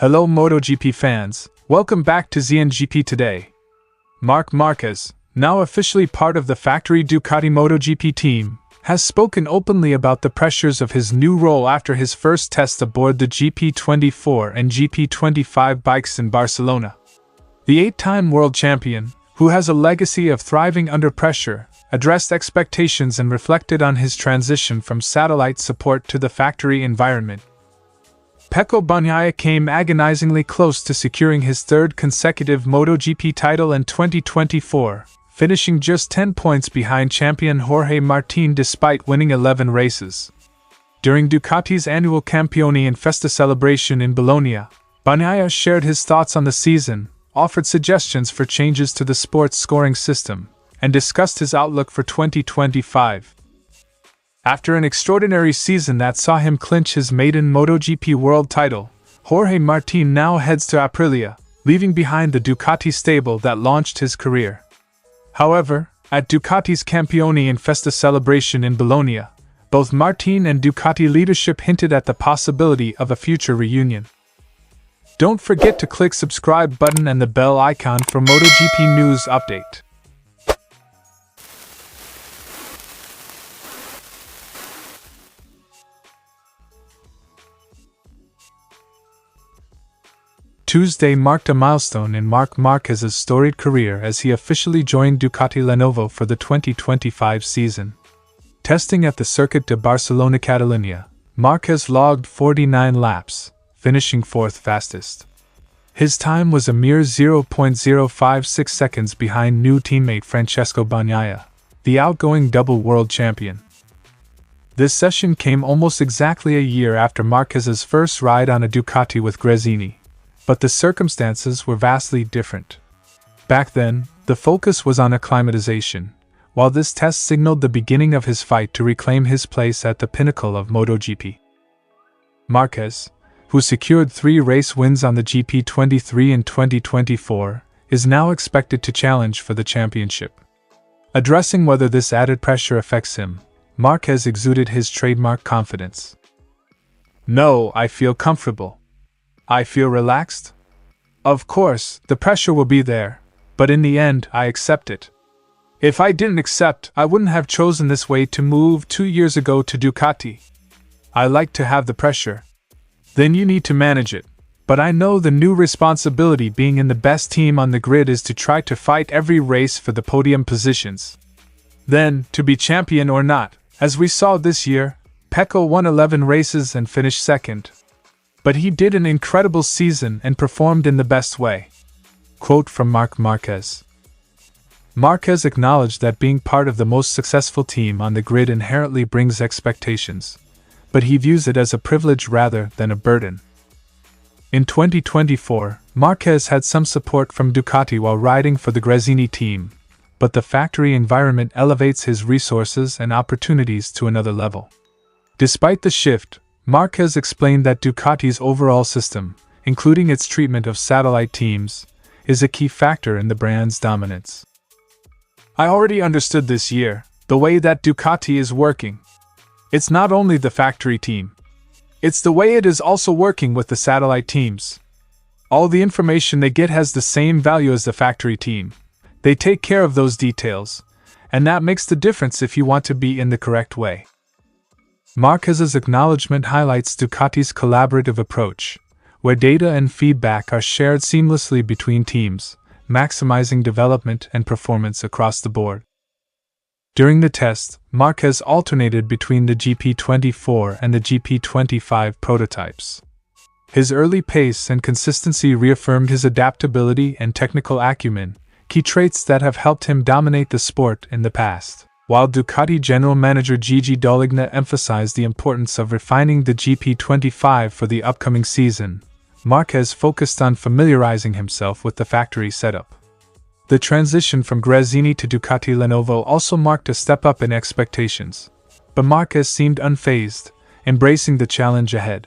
Hello MotoGP fans, welcome back to ZNGP Today. Marc Márquez, now officially part of the factory Ducati MotoGP team, has spoken openly about the pressures of his new role after his first test aboard the GP24 and GP25 bikes in Barcelona. The 8-time world champion, who has a legacy of thriving under pressure, addressed expectations and reflected on his transition from satellite support to the factory environment. Pecco Bagnaia came agonizingly close to securing his third consecutive MotoGP title in 2024, finishing just 10 points behind champion Jorge Martín despite winning 11 races. During Ducati's annual Campioni and Festa celebration in Bologna, Bagnaia shared his thoughts on the season, offered suggestions for changes to the sport's scoring system, and discussed his outlook for 2025. After an extraordinary season that saw him clinch his maiden MotoGP world title, Jorge Martín now heads to Aprilia, leaving behind the Ducati stable that launched his career. However, at Ducati's Campioni and Festa celebration in Bologna, both Martín and Ducati leadership hinted at the possibility of a future reunion. Don't forget to click subscribe button and the bell icon for MotoGP news update. Tuesday marked a milestone in Marc Márquez's storied career as he officially joined Ducati Lenovo for the 2025 season. Testing at the Circuit de Barcelona Catalunya, Márquez logged 49 laps, finishing fourth fastest. His time was a mere 0.056 seconds behind new teammate Pecco Bagnaia, the outgoing double world champion. This session came almost exactly a year after Márquez's first ride on a Ducati with Gresini. But the circumstances were vastly different. Back then, the focus was on acclimatization, while this test signaled the beginning of his fight to reclaim his place at the pinnacle of MotoGP. Marquez, who secured 3 race wins on the GP23 in 2024, is now expected to challenge for the championship. Addressing whether this added pressure affects him, Marquez exuded his trademark confidence. "No, I feel comfortable. I feel relaxed. Of course, the pressure will be there, but in the end, I accept it. If I didn't accept, I wouldn't have chosen this way to move 2 years ago to Ducati. I like to have the pressure. Then you need to manage it, but I know the new responsibility being in the best team on the grid is to try to fight every race for the podium positions. Then, to be champion or not, as we saw this year, Pecco won 11 races and finished second. But he did an incredible season and performed in the best way." Quote from Marc Márquez. Márquez acknowledged that being part of the most successful team on the grid inherently brings expectations, but he views it as a privilege rather than a burden. In 2024, Márquez had some support from Ducati while riding for the Gresini team, but the factory environment elevates his resources and opportunities to another level. Despite the shift, Márquez explained that Ducati's overall system, including its treatment of satellite teams, is a key factor in the brand's dominance. "I already understood this year, the way that Ducati is working. It's not only the factory team. It's the way it is also working with the satellite teams. All the information they get has the same value as the factory team. They take care of those details, and that makes the difference if you want to be in the correct way." Márquez's acknowledgement highlights Ducati's collaborative approach, where data and feedback are shared seamlessly between teams, maximizing development and performance across the board. During the test, Márquez alternated between the GP24 and the GP25 prototypes. His early pace and consistency reaffirmed his adaptability and technical acumen, key traits that have helped him dominate the sport in the past. While Ducati General Manager Gigi D'Aligna emphasized the importance of refining the GP25 for the upcoming season, Márquez focused on familiarizing himself with the factory setup. The transition from Gresini to Ducati Lenovo also marked a step up in expectations, but Márquez seemed unfazed, embracing the challenge ahead.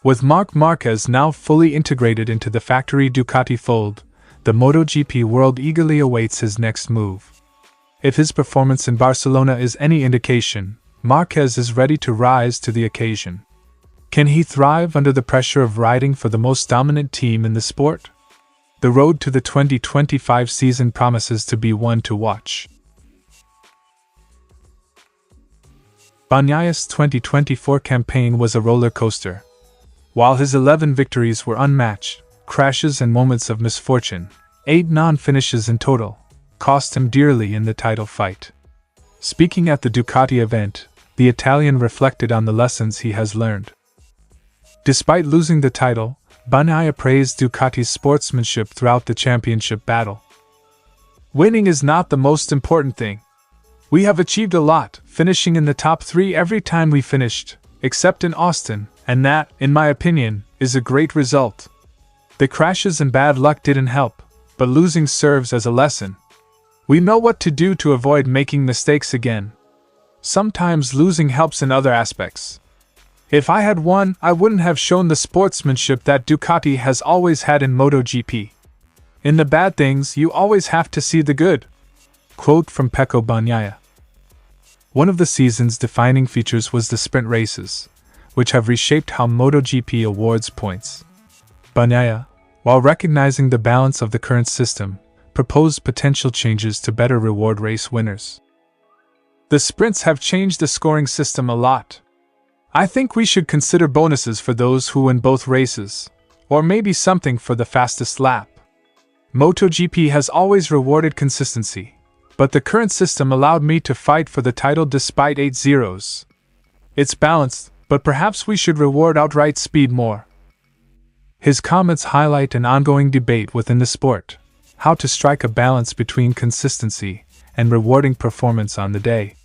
With Marc Márquez now fully integrated into the factory Ducati fold, the MotoGP world eagerly awaits his next move. If his performance in Barcelona is any indication, Márquez is ready to rise to the occasion. Can he thrive under the pressure of riding for the most dominant team in the sport? The road to the 2025 season promises to be one to watch. Bagnaia's 2024 campaign was a roller coaster. While his 11 victories were unmatched, crashes and moments of misfortune, 8 non-finishes in total, cost him dearly in the title fight. Speaking at the Ducati event, the Italian reflected on the lessons he has learned. Despite losing the title, Bagnaia praised Ducati's sportsmanship throughout the championship battle. Winning is not the most important thing. We have achieved a lot, finishing in the top 3 every time we finished, except in Austin, and that, in my opinion, is a great result. The crashes and bad luck didn't help, but losing serves as a lesson. We know what to do to avoid making mistakes again. Sometimes losing helps in other aspects. If I had won, I wouldn't have shown the sportsmanship that Ducati has always had in MotoGP. In the bad things, you always have to see the good. Quote from Pecco Bagnaia. One of the season's defining features was the sprint races, which have reshaped how MotoGP awards points. Bagnaia, while recognizing the balance of the current system, proposed potential changes to better reward race winners. The sprints have changed the scoring system a lot. I think we should consider bonuses for those who win both races, or maybe something for the fastest lap. MotoGP has always rewarded consistency, but the current system allowed me to fight for the title despite 8 zeros. It's balanced, but perhaps we should reward outright speed more. His comments highlight an ongoing debate within the sport, how to strike a balance between consistency and rewarding performance on the day.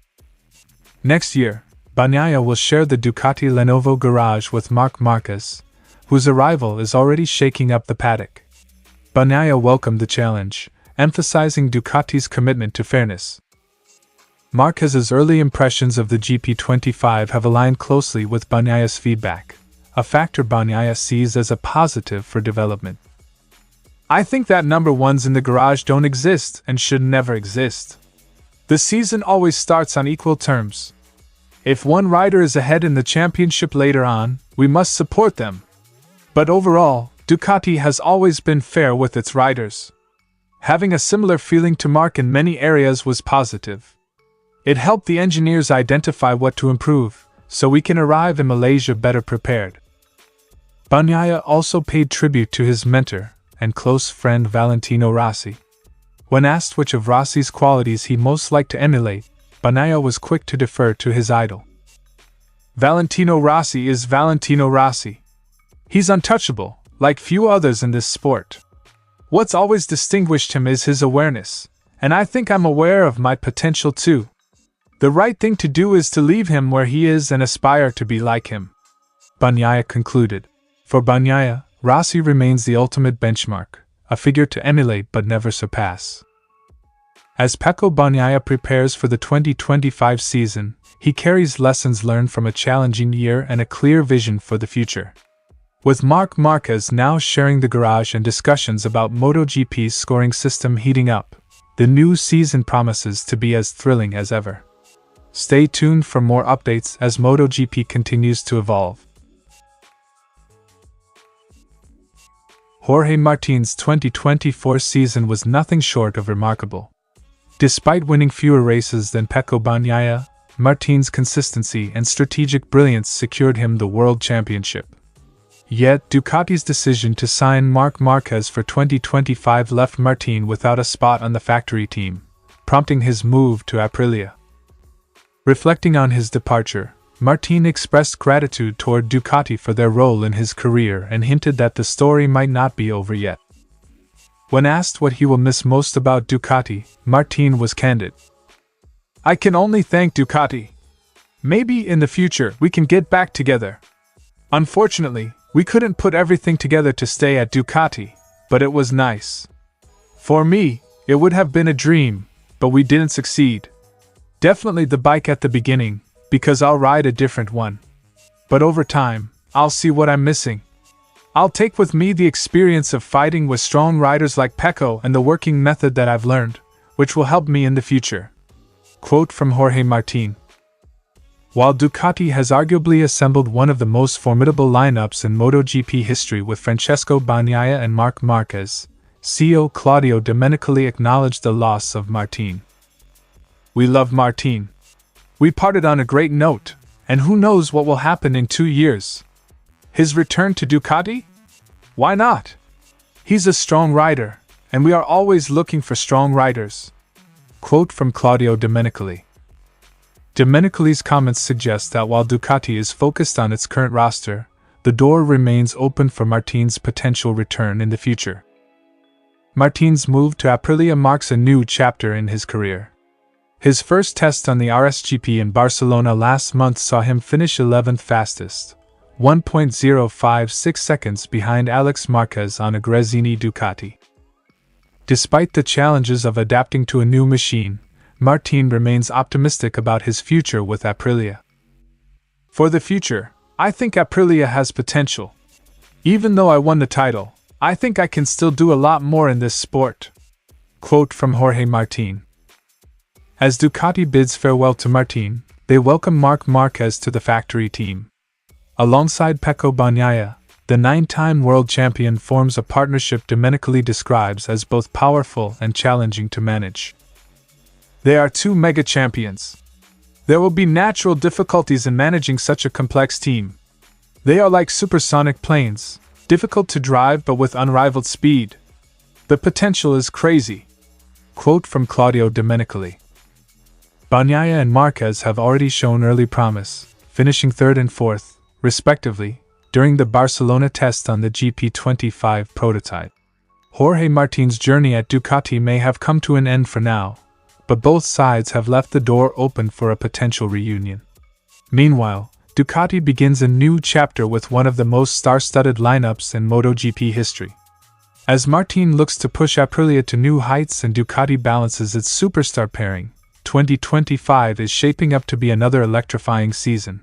Next year, Bagnaia will share the Ducati Lenovo garage with Marc Márquez, whose arrival is already shaking up the paddock. Bagnaia welcomed the challenge, emphasizing Ducati's commitment to fairness. Marquez's early impressions of the GP25 have aligned closely with Bagnaia's feedback, a factor Bagnaia sees as a positive for development. I think that number ones in the garage don't exist and should never exist. The season always starts on equal terms. If one rider is ahead in the championship later on, we must support them. But overall, Ducati has always been fair with its riders. Having a similar feeling to Marc in many areas was positive. It helped the engineers identify what to improve, so we can arrive in Malaysia better prepared. Bagnaia also paid tribute to his mentor and close friend Valentino Rossi. When asked which of Rossi's qualities he most liked to emulate, Bagnaia was quick to defer to his idol. Valentino Rossi is Valentino Rossi. He's untouchable, like few others in this sport. What's always distinguished him is his awareness, and I think I'm aware of my potential too. The right thing to do is to leave him where he is and aspire to be like him. Bagnaia concluded. For Bagnaia, Rossi remains the ultimate benchmark, a figure to emulate but never surpass. As Pecco Bagnaia prepares for the 2025 season, he carries lessons learned from a challenging year and a clear vision for the future. With Marc Márquez now sharing the garage and discussions about MotoGP's scoring system heating up, the new season promises to be as thrilling as ever. Stay tuned for more updates as MotoGP continues to evolve. Jorge Martín's 2024 season was nothing short of remarkable. Despite winning fewer races than Pecco Bagnaia, Martín's consistency and strategic brilliance secured him the World Championship. Yet, Ducati's decision to sign Marc Márquez for 2025 left Martín without a spot on the factory team, prompting his move to Aprilia. Reflecting on his departure, Martín expressed gratitude toward Ducati for their role in his career and hinted that the story might not be over yet. When asked what he will miss most about Ducati, Martín was candid. "I can only thank Ducati. Maybe in the future we can get back together. Unfortunately, we couldn't put everything together to stay at Ducati, but it was nice. For me, it would have been a dream, but we didn't succeed. Definitely the bike at the beginning, because I'll ride a different one. But over time, I'll see what I'm missing. I'll take with me the experience of fighting with strong riders like Pecco and the working method that I've learned, which will help me in the future." Quote from Jorge Martín. While Ducati has arguably assembled one of the most formidable lineups in MotoGP history with Pecco Bagnaia and Marc Márquez, CEO Claudio Domenicali acknowledged the loss of Martín. "We love Martín. We parted on a great note, and who knows what will happen in 2 years. His return to Ducati? Why not? He's a strong rider, and we are always looking for strong riders." Quote from Claudio Domenicali. Domenicali's comments suggest that while Ducati is focused on its current roster, the door remains open for Martín's potential return in the future. Martín's move to Aprilia marks a new chapter in his career. His first test on the RSGP in Barcelona last month saw him finish 11th fastest, 1.056 seconds behind Marquez on a Gresini Ducati. Despite the challenges of adapting to a new machine, Martín remains optimistic about his future with Aprilia. "For the future, I think Aprilia has potential. Even though I won the title, I think I can still do a lot more in this sport." Quote from Jorge Martín. As Ducati bids farewell to Martín, they welcome Marc Márquez to the factory team. Alongside Pecco Bagnaia, the 9-time world champion forms a partnership Domenicali describes as both powerful and challenging to manage. They are two mega champions. There will be natural difficulties in managing such a complex team. They are like supersonic planes, difficult to drive but with unrivaled speed. The potential is crazy. Quote from Claudio Domenicali. Bagnaia and Marquez have already shown early promise, finishing 3rd and 4th, respectively, during the Barcelona test on the GP25 prototype. Jorge Martín's journey at Ducati may have come to an end for now, but both sides have left the door open for a potential reunion. Meanwhile, Ducati begins a new chapter with one of the most star-studded lineups in MotoGP history. As Martín looks to push Aprilia to new heights and Ducati balances its superstar pairing, 2025 is shaping up to be another electrifying season.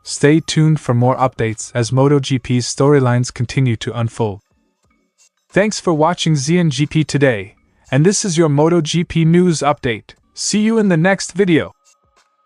Stay tuned for more updates as MotoGP's storylines continue to unfold. Thanks for watching ZNGP Today, and this is your MotoGP news update. See you in the next video.